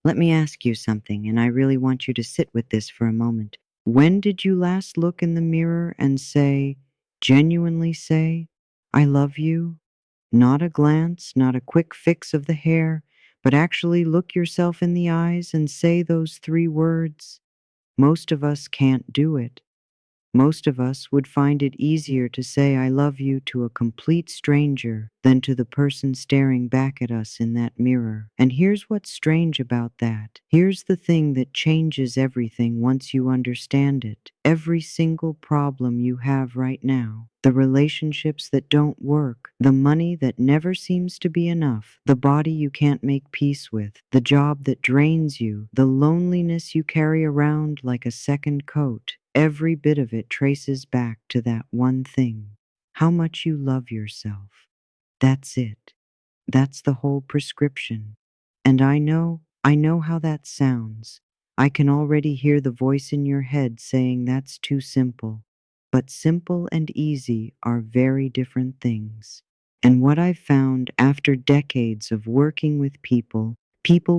Let me ask you something, and I really want you to sit with this for a moment. When did you last look in the mirror and say, genuinely say, I love you? Not a glance, not a quick fix of the hair, but actually look yourself in the eyes and say those three words. Most of us can't do it. Most of us would find it easier to say I love you to a complete stranger than to the person staring back at us in that mirror. And here's what's strange about that. Here's the thing that changes everything once you understand it. Every single problem you have right now, the relationships that don't work, the money that never seems to be enough, the body you can't make peace with, the job that drains you, the loneliness you carry around like a second coat, every bit of it traces back to that one thing: how much you love yourself. That's it. That's the whole prescription. And I know how that sounds. I can already hear the voice in your head saying that's too simple. But simple and easy are very different things. And what I've found after decades of working with people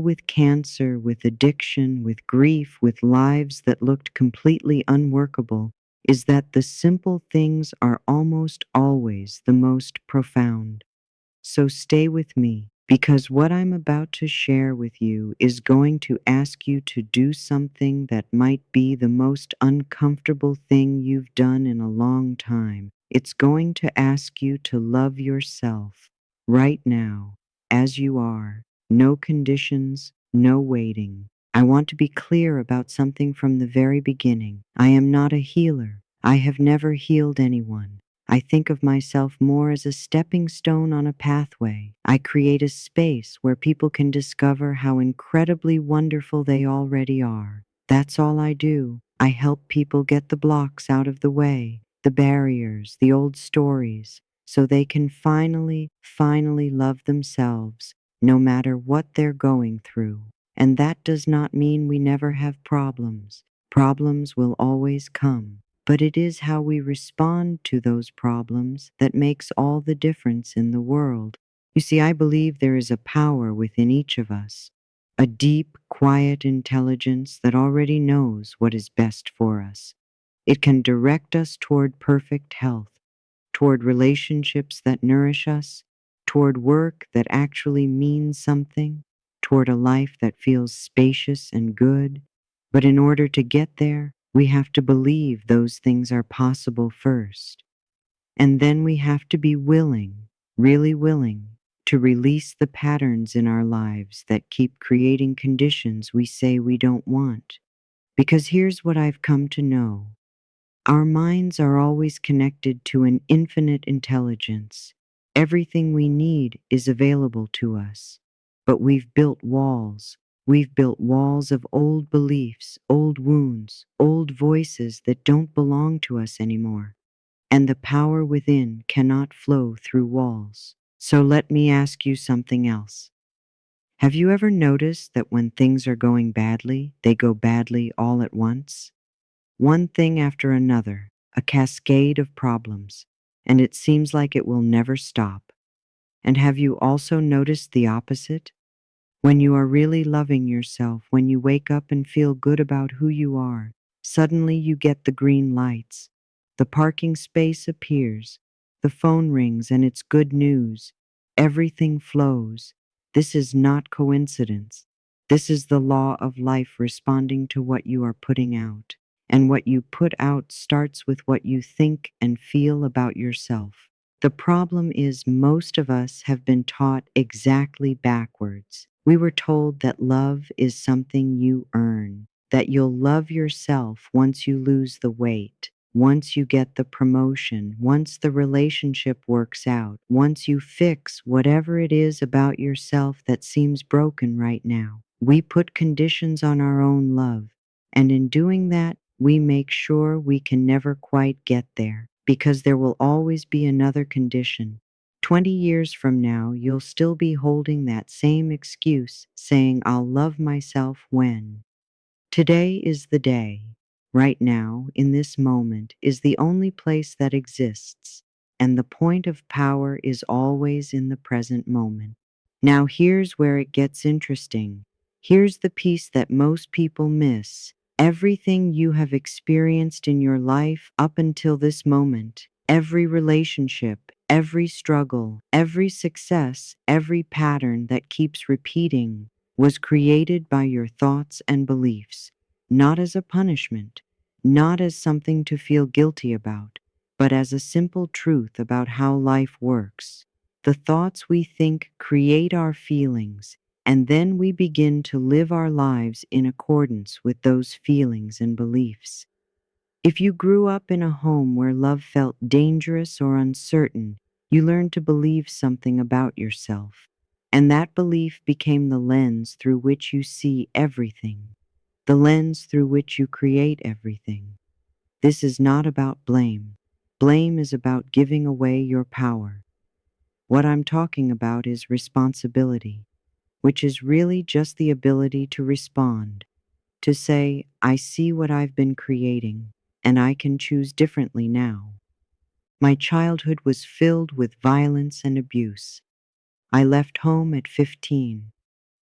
with cancer, with addiction, with grief, with lives that looked completely unworkable, is that the simple things are almost always the most profound. So stay with me, because what I'm about to share with you is going to ask you to do something that might be the most uncomfortable thing you've done in a long time. It's going to ask you to love yourself right now, as you are. No conditions, no waiting. I want to be clear about something from the very beginning. I am not a healer. I have never healed anyone. I think of myself more as a stepping stone on a pathway. I create a space where people can discover how incredibly wonderful they already are. That's all I do. I help people get the blocks out of the way, the barriers, the old stories, so they can finally love themselves, no matter what they're going through. And that does not mean we never have problems. Problems will always come. But it is how we respond to those problems that makes all the difference in the world. You see, I believe there is a power within each of us, a deep, quiet intelligence that already knows what is best for us. It can direct us toward perfect health, toward relationships that nourish us, toward work that actually means something, toward a life that feels spacious and good. But in order to get there, we have to believe those things are possible first. And then we have to be willing, really willing, to release the patterns in our lives that keep creating conditions we say we don't want. Because here's what I've come to know: our minds are always connected to an infinite intelligence. Everything we need is available to us. But we've built walls. We've built walls of old beliefs, old wounds, old voices that don't belong to us anymore. And the power within cannot flow through walls. So let me ask you something else. Have you ever noticed that when things are going badly, they go badly all at once? One thing after another, a cascade of problems, and it seems like it will never stop. And have you also noticed the opposite? When you are really loving yourself, when you wake up and feel good about who you are, suddenly you get the green lights. The parking space appears. The phone rings and it's good news. Everything flows. This is not coincidence. This is the law of life responding to what you are putting out. And what you put out starts with what you think and feel about yourself. The problem is most of us have been taught exactly backwards. We were told that love is something you earn, that you'll love yourself once you lose the weight, once you get the promotion, once the relationship works out, once you fix whatever it is about yourself that seems broken right now. We put conditions on our own love, and in doing that, we make sure we can never quite get there, because there will always be another condition. 20 years from now, you'll still be holding that same excuse, saying, I'll love myself when. Today is the day. Right now, in this moment, is the only place that exists, and the point of power is always in the present moment. Now here's where it gets interesting. Here's the piece that most people miss. Everything you have experienced in your life up until this moment, every relationship, every struggle, every success, every pattern that keeps repeating, was created by your thoughts and beliefs, not as a punishment, not as something to feel guilty about, but as a simple truth about how life works. The thoughts we think create our feelings, and then we begin to live our lives in accordance with those feelings and beliefs. If you grew up in a home where love felt dangerous or uncertain, you learned to believe something about yourself. And that belief became the lens through which you see everything, the lens through which you create everything. This is not about blame. Blame is about giving away your power. What I'm talking about is responsibility, which is really just the ability to respond, to say, I see what I've been creating, and I can choose differently now. My childhood was filled with violence and abuse. I left home at 15,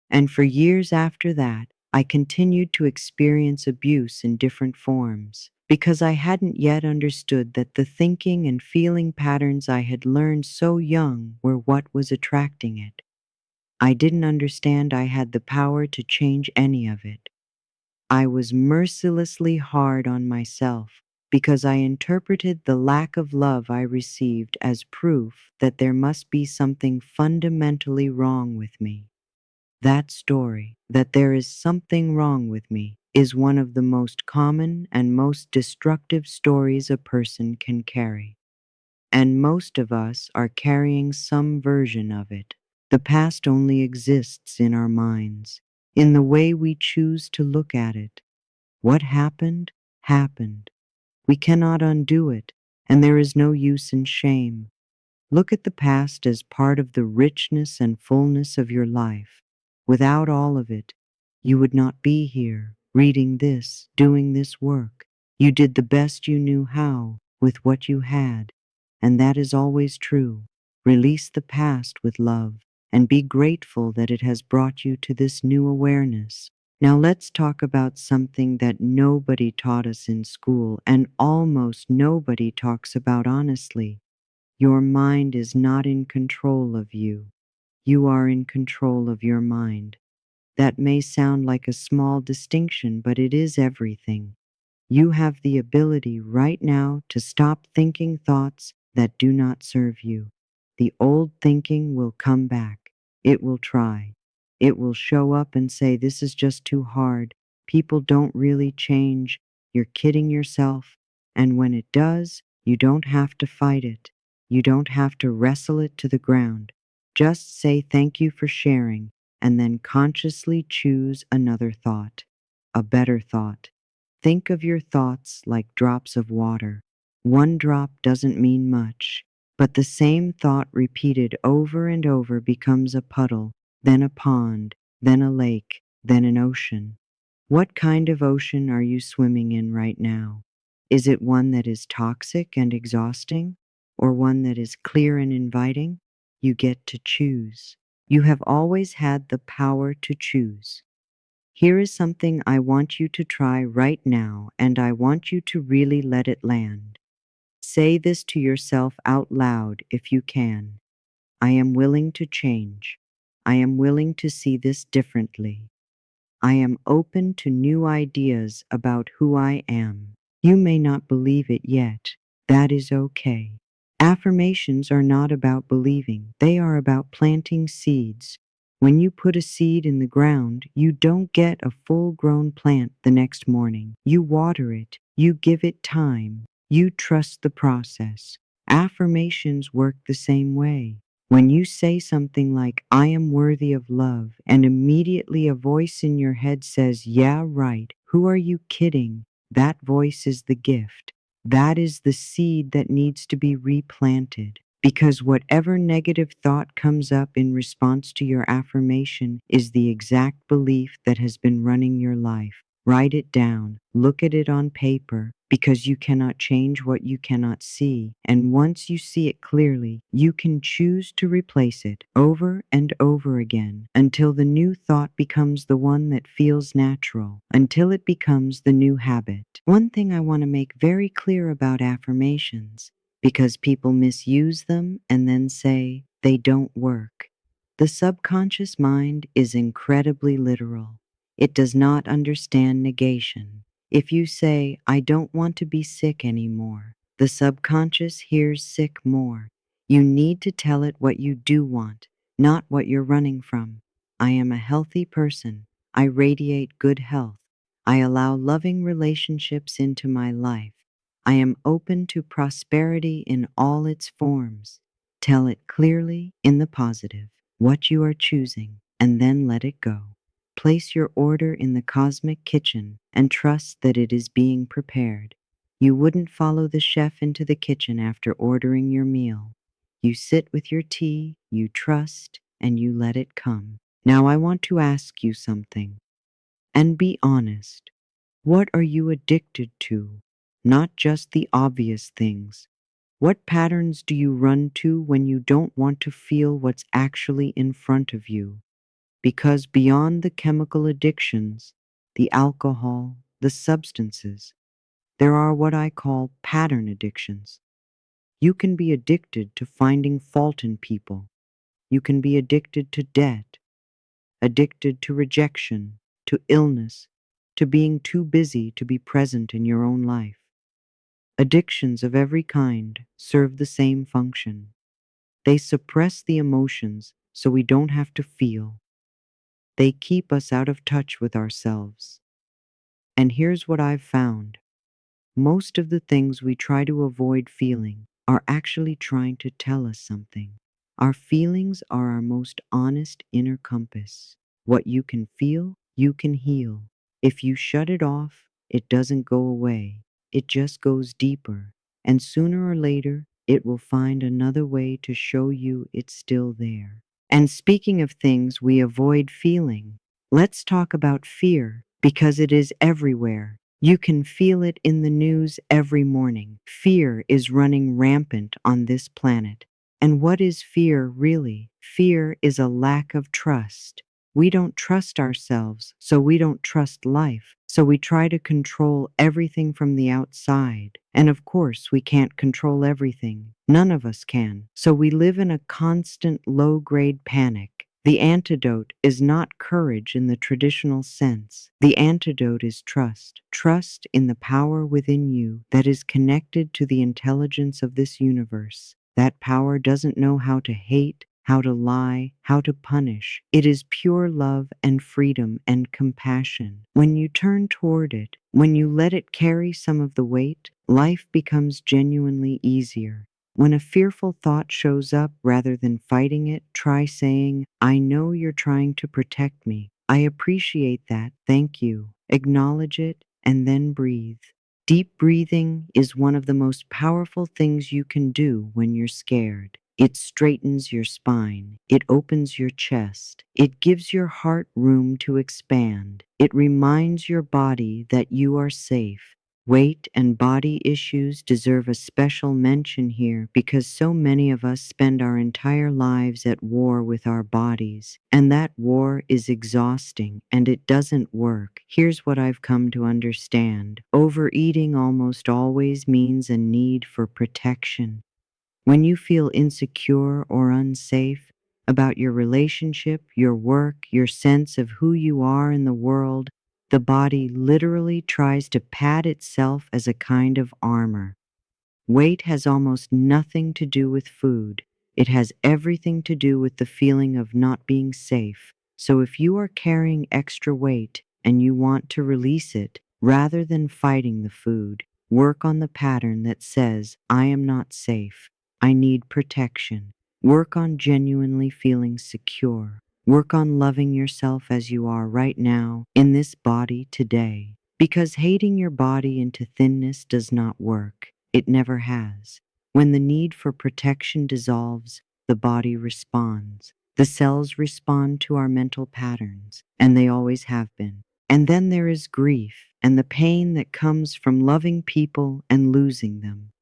and for years after that, I continued to experience abuse in different forms because I hadn't yet understood that the thinking and feeling patterns I had learned so young were what was attracting it. I didn't understand I had the power to change any of it. I was mercilessly hard on myself because I interpreted the lack of love I received as proof that there must be something fundamentally wrong with me. That story, that there is something wrong with me, is one of the most common and most destructive stories a person can carry. And most of us are carrying some version of it. The past only exists in our minds, in the way we choose to look at it. What happened, happened. We cannot undo it, and there is no use in shame. Look at the past as part of the richness and fullness of your life. Without all of it, you would not be here, reading this, doing this work. You did the best you knew how, with what you had, and that is always true. Release the past with love, and be grateful that it has brought you to this new awareness. Now let's talk about something that nobody taught us in school and almost nobody talks about honestly. Your mind is not in control of you. You are in control of your mind. That may sound like a small distinction, but it is everything. You have the ability right now to stop thinking thoughts that do not serve you. The old thinking will come back. It will try. It will show up and say, this is just too hard. People don't really change. You're kidding yourself. And when it does, you don't have to fight it. You don't have to wrestle it to the ground. Just say thank you for sharing and then consciously choose another thought, a better thought. Think of your thoughts like drops of water. One drop doesn't mean much, but the same thought repeated over and over becomes a puddle, then a pond, then a lake, then an ocean. What kind of ocean are you swimming in right now? Is it one that is toxic and exhausting, or one that is clear and inviting? You get to choose. You have always had the power to choose. Here is something I want you to try right now, and I want you to really let it land. Say this to yourself out loud if you can. I am willing to change. I am willing to see this differently. I am open to new ideas about who I am. You may not believe it yet. That is okay. Affirmations are not about believing. They are about planting seeds. When you put a seed in the ground, you don't get a full-grown plant the next morning. You water it. You give it time. You trust the process. Affirmations work the same way. When you say something like, I am worthy of love, and immediately a voice in your head says, yeah, right, who are you kidding? That voice is the gift. That is the seed that needs to be replanted. Because whatever negative thought comes up in response to your affirmation is the exact belief that has been running your life. Write it down. Look at it on paper because you cannot change what you cannot see. And once you see it clearly, you can choose to replace it over and over again until the new thought becomes the one that feels natural, until it becomes the new habit. One thing I want to make very clear about affirmations, because people misuse them and then say they don't work. The subconscious mind is incredibly literal. It does not understand negation. If you say, I don't want to be sick anymore, the subconscious hears sick more. You need to tell it what you do want, not what you're running from. I am a healthy person. I radiate good health. I allow loving relationships into my life. I am open to prosperity in all its forms. Tell it clearly in the positive what you are choosing, and then let it go. Place your order in the cosmic kitchen and trust that it is being prepared. You wouldn't follow the chef into the kitchen after ordering your meal. You sit with your tea, you trust, and you let it come. Now I want to ask you something, and be honest. What are you addicted to? Not just the obvious things. What patterns do you run to when you don't want to feel what's actually in front of you? Because beyond the chemical addictions, the alcohol, the substances, there are what I call pattern addictions. You can be addicted to finding fault in people. You can be addicted to debt, addicted to rejection, to illness, to being too busy to be present in your own life. Addictions of every kind serve the same function. They suppress the emotions so we don't have to feel. They keep us out of touch with ourselves. And here's what I've found. Most of the things we try to avoid feeling are actually trying to tell us something. Our feelings are our most honest inner compass. What you can feel, you can heal. If you shut it off, it doesn't go away. It just goes deeper. And sooner or later, it will find another way to show you it's still there. And speaking of things we avoid feeling, let's talk about fear because it is everywhere. You can feel it in the news every morning. Fear is running rampant on this planet. And what is fear really? Fear is a lack of trust. We don't trust ourselves, so we don't trust life. So we try to control everything from the outside. And of course, we can't control everything. None of us can. So we live in a constant low-grade panic. The antidote is not courage in the traditional sense. The antidote is trust. Trust in the power within you that is connected to the intelligence of this universe. That power doesn't know how to hate, how to lie, how to punish. It is pure love and freedom and compassion. When you turn toward it, when you let it carry some of the weight, life becomes genuinely easier. When a fearful thought shows up, rather than fighting it, try saying, I know you're trying to protect me. I appreciate that. Thank you. Acknowledge it and then breathe. Deep breathing is one of the most powerful things you can do when you're scared. It straightens your spine. It opens your chest. It gives your heart room to expand. It reminds your body that you are safe. Weight and body issues deserve a special mention here because so many of us spend our entire lives at war with our bodies, and that war is exhausting and it doesn't work. Here's what I've come to understand. Overeating almost always means a need for protection. When you feel insecure or unsafe about your relationship, your work, your sense of who you are in the world, the body literally tries to pad itself as a kind of armor. Weight has almost nothing to do with food. It has everything to do with the feeling of not being safe. So if you are carrying extra weight and you want to release it, rather than fighting the food, work on the pattern that says, I am not safe. I need protection. Work on genuinely feeling secure. Work on loving yourself as you are right now in this body today. Because hating your body into thinness does not work. It never has. When the need for protection dissolves, the body responds. The cells respond to our mental patterns, and they always have been. And then there is grief and the pain that comes from loving people and losing them.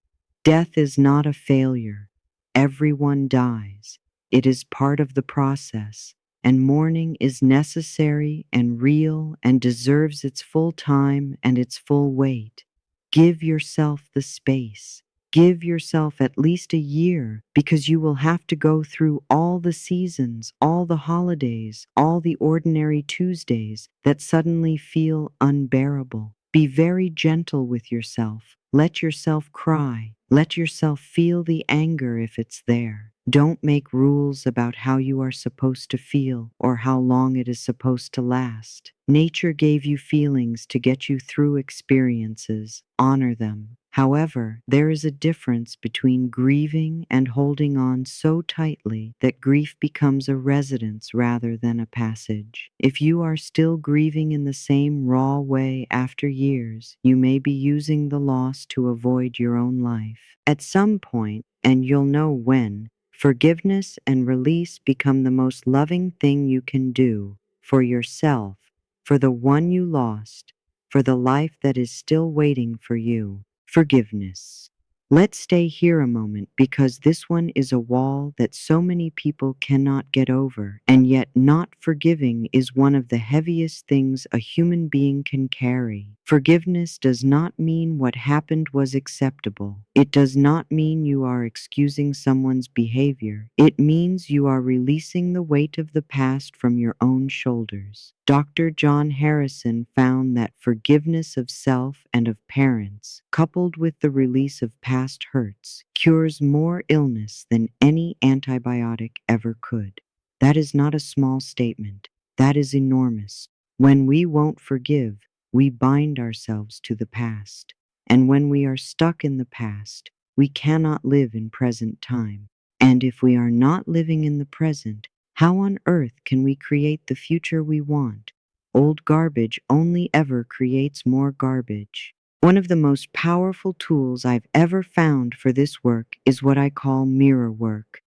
Death is not a failure. Everyone dies. It is part of the process, and mourning is necessary and real and deserves its full time and its full weight. Give yourself the space. Give yourself at least a year because you will have to go through all the seasons, all the holidays, all the ordinary Tuesdays that suddenly feel unbearable. Be very gentle with yourself. Let yourself cry. Let yourself feel the anger if it's there. Don't make rules about how you are supposed to feel or how long it is supposed to last. Nature gave you feelings to get you through experiences. Honor them. However, there is a difference between grieving and holding on so tightly that grief becomes a residence rather than a passage. If you are still grieving in the same raw way after years, you may be using the loss to avoid your own life. At some point, and you'll know when, forgiveness and release become the most loving thing you can do for yourself, for the one you lost, for the life that is still waiting for you. Forgiveness. Let's stay here a moment because this one is a wall that so many people cannot get over, and yet not forgiving is one of the heaviest things a human being can carry. Forgiveness does not mean what happened was acceptable. It does not mean you are excusing someone's behavior. It means you are releasing the weight of the past from your own shoulders. Dr. John Harrison found that forgiveness of self and of parents, coupled with the release of past hurts, cures more illness than any antibiotic ever could. That is not a small statement. That is enormous. When we won't forgive, we bind ourselves to the past. And when we are stuck in the past, we cannot live in present time. And if we are not living in the present, how on earth can we create the future we want? Old garbage only ever creates more garbage. One of the most powerful tools I've ever found for this work is what I call mirror work.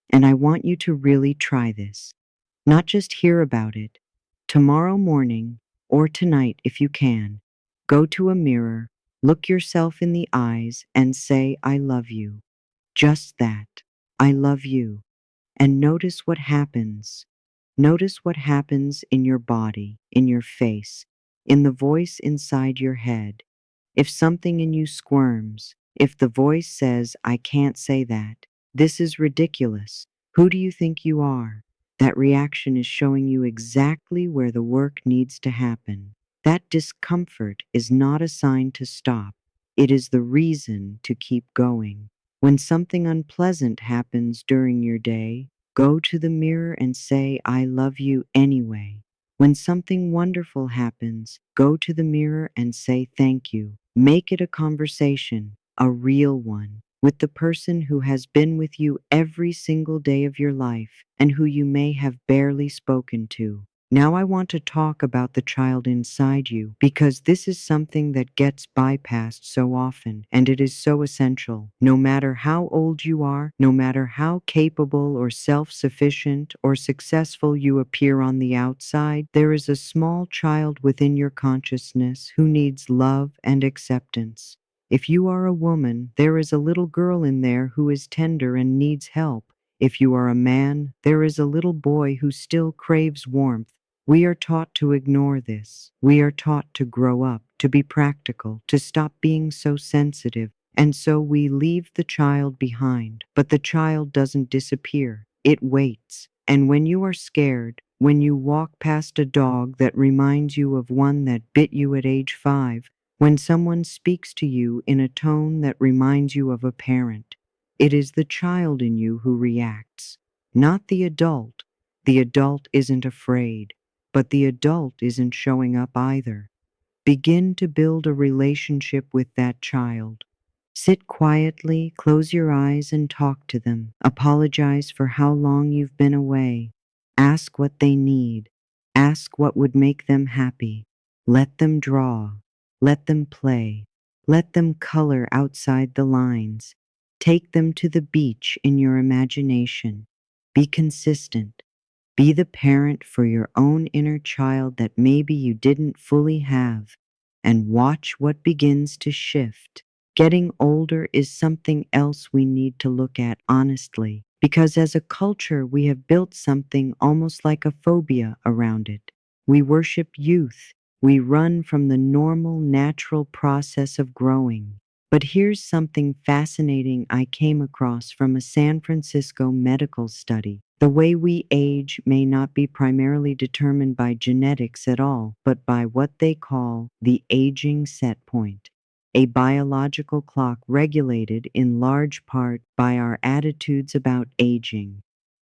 And I want you to really try this. Not just hear about it. Tomorrow morning, or tonight if you can, go to a mirror, look yourself in the eyes, and say, I love you. Just that. I love you. And notice what happens. Notice what happens in your body, in your face, in the voice inside your head. If something in you squirms, if the voice says, I can't say that, this is ridiculous, who do you think you are? That reaction is showing you exactly where the work needs to happen. That discomfort is not a sign to stop. It is the reason to keep going. When something unpleasant happens during your day, go to the mirror and say, I love you anyway. When something wonderful happens, go to the mirror and say thank you. Make it a conversation, a real one, with the person who has been with you every single day of your life and who you may have barely spoken to. Now I want to talk about the child inside you because this is something that gets bypassed so often and it is so essential. No matter how old you are, no matter how capable or self-sufficient or successful you appear on the outside, there is a small child within your consciousness who needs love and acceptance. If you are a woman, there is a little girl in there who is tender and needs help. If you are a man, there is a little boy who still craves warmth. We are taught to ignore this. We are taught to grow up, to be practical, to stop being so sensitive, and so we leave the child behind. But the child doesn't disappear. It waits. And when you are scared, when you walk past a dog that reminds you of one that bit you at age 5, when someone speaks to you in a tone that reminds you of a parent, it is the child in you who reacts, not the adult. The adult isn't afraid, but the adult isn't showing up either. Begin to build a relationship with that child. Sit quietly, close your eyes, and talk to them. Apologize for how long you've been away. Ask what they need. Ask what would make them happy. Let them draw. Let them play. Let them color outside the lines. Take them to the beach in your imagination. Be consistent. Be the parent for your own inner child that maybe you didn't fully have, and watch what begins to shift. Getting older is something else we need to look at honestly, because as a culture, we have built something almost like a phobia around it. We worship youth. We run from the normal, natural process of growing. But here's something fascinating I came across from a San Francisco medical study. The way we age may not be primarily determined by genetics at all, but by what they call the aging set point, a biological clock regulated in large part by our attitudes about aging.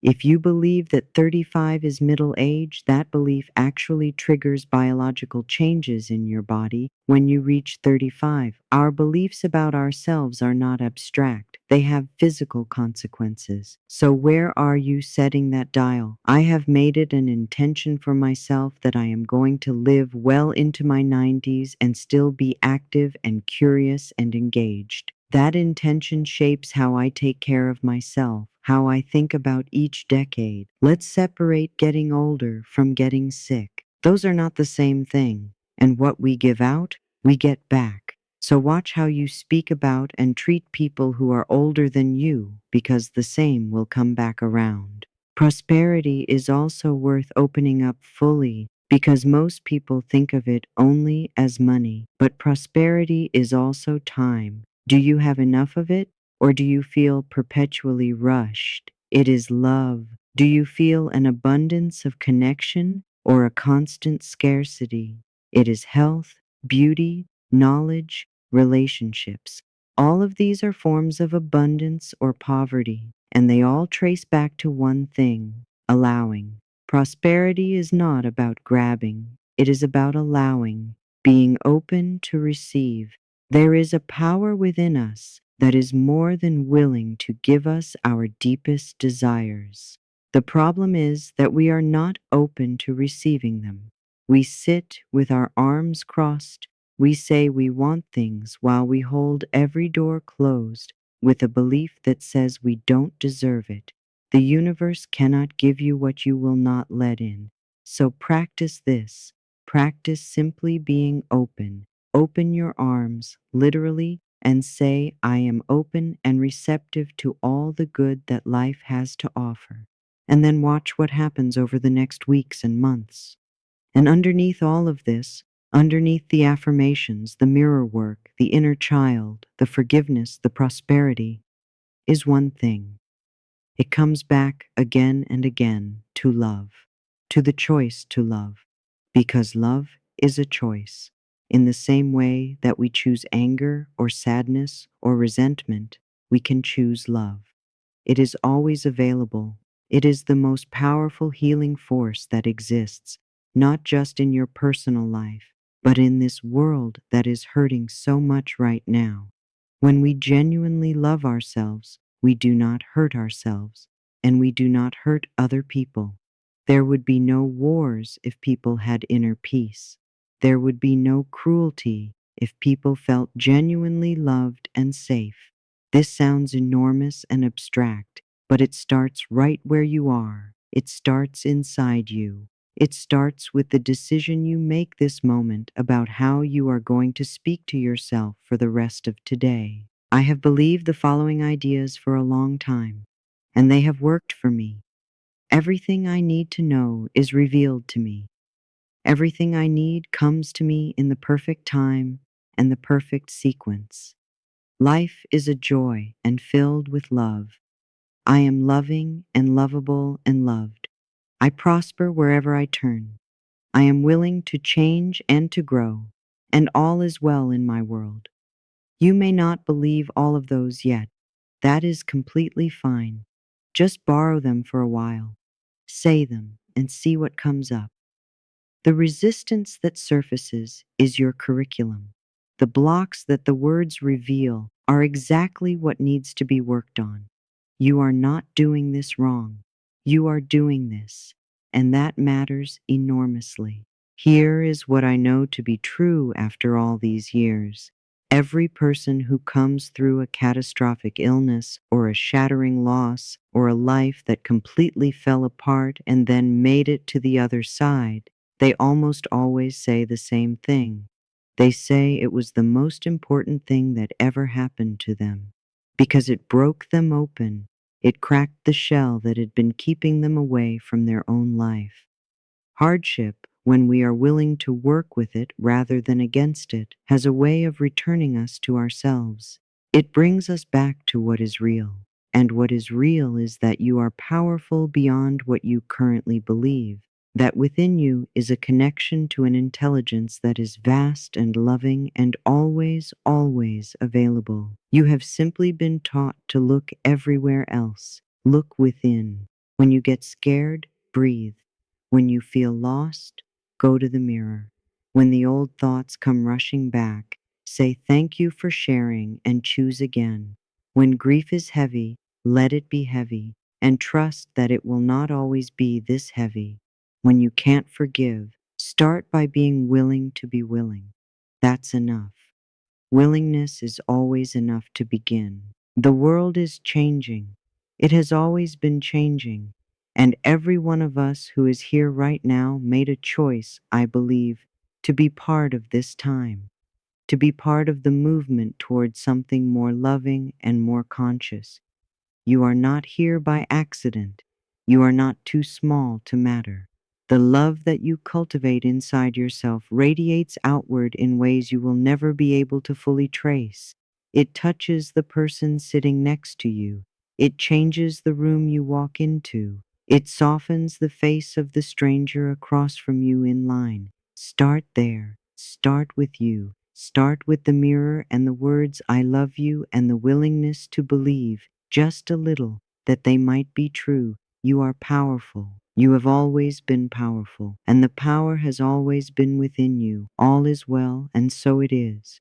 If you believe that 35 is middle age, that belief actually triggers biological changes in your body when you reach 35. Our beliefs about ourselves are not abstract, they have physical consequences. So, where are you setting that dial? I have made it an intention for myself that I am going to live well into my 90s and still be active and curious and engaged. That intention shapes how I take care of myself, how I think about each decade. Let's separate getting older from getting sick. Those are not the same thing. And what we give out, we get back. So watch how you speak about and treat people who are older than you, because the same will come back around. Prosperity is also worth opening up fully, because most people think of it only as money. But prosperity is also time. Do you have enough of it, or do you feel perpetually rushed? It is love. Do you feel an abundance of connection or a constant scarcity? It is health, beauty, knowledge, relationships. All of these are forms of abundance or poverty, and they all trace back to one thing: allowing. Prosperity is not about grabbing, it is about allowing, being open to receive. There is a power within us that is more than willing to give us our deepest desires. The problem is that we are not open to receiving them. We sit with our arms crossed. We say we want things while we hold every door closed with a belief that says we don't deserve it. The universe cannot give you what you will not let in. So practice this. Practice simply being open. Open your arms, literally, and say, I am open and receptive to all the good that life has to offer. And then watch what happens over the next weeks and months. And underneath all of this, underneath the affirmations, the mirror work, the inner child, the forgiveness, the prosperity, is one thing. It comes back again and again to love, to the choice to love, because love is a choice. In the same way that we choose anger or sadness or resentment, we can choose love. It is always available. It is the most powerful healing force that exists, not just in your personal life, but in this world that is hurting so much right now. When we genuinely love ourselves, we do not hurt ourselves, and we do not hurt other people. There would be no wars if people had inner peace. There would be no cruelty if people felt genuinely loved and safe. This sounds enormous and abstract, but it starts right where you are. It starts inside you. It starts with the decision you make this moment about how you are going to speak to yourself for the rest of today. I have believed the following ideas for a long time, and they have worked for me. Everything I need to know is revealed to me. Everything I need comes to me in the perfect time and the perfect sequence. Life is a joy and filled with love. I am loving and lovable and loved. I prosper wherever I turn. I am willing to change and to grow, and all is well in my world. You may not believe all of those yet. That is completely fine. Just borrow them for a while. Say them and see what comes up. The resistance that surfaces is your curriculum. The blocks that the words reveal are exactly what needs to be worked on. You are not doing this wrong. You are doing this, and that matters enormously. Here is what I know to be true after all these years. Every person who comes through a catastrophic illness or a shattering loss or a life that completely fell apart and then made it to the other side, they almost always say the same thing. They say it was the most important thing that ever happened to them because it broke them open. It cracked the shell that had been keeping them away from their own life. Hardship, when we are willing to work with it rather than against it, has a way of returning us to ourselves. It brings us back to what is real. And what is real is that you are powerful beyond what you currently believe, that within you is a connection to an intelligence that is vast and loving and always, always available. You have simply been taught to look everywhere else. Look within. When you get scared, breathe. When you feel lost, go to the mirror. When the old thoughts come rushing back, say thank you for sharing and choose again. When grief is heavy, let it be heavy and trust that it will not always be this heavy. When you can't forgive, start by being willing to be willing. That's enough. Willingness is always enough to begin. The world is changing. It has always been changing. And every one of us who is here right now made a choice, I believe, to be part of this time, to be part of the movement towards something more loving and more conscious. You are not here by accident. You are not too small to matter. The love that you cultivate inside yourself radiates outward in ways you will never be able to fully trace. It touches the person sitting next to you. It changes the room you walk into. It softens the face of the stranger across from you in line. Start there. Start with you. Start with the mirror and the words I love you and the willingness to believe just a little, that they might be true. You are powerful. You have always been powerful, and the power has always been within you. All is well, and so it is.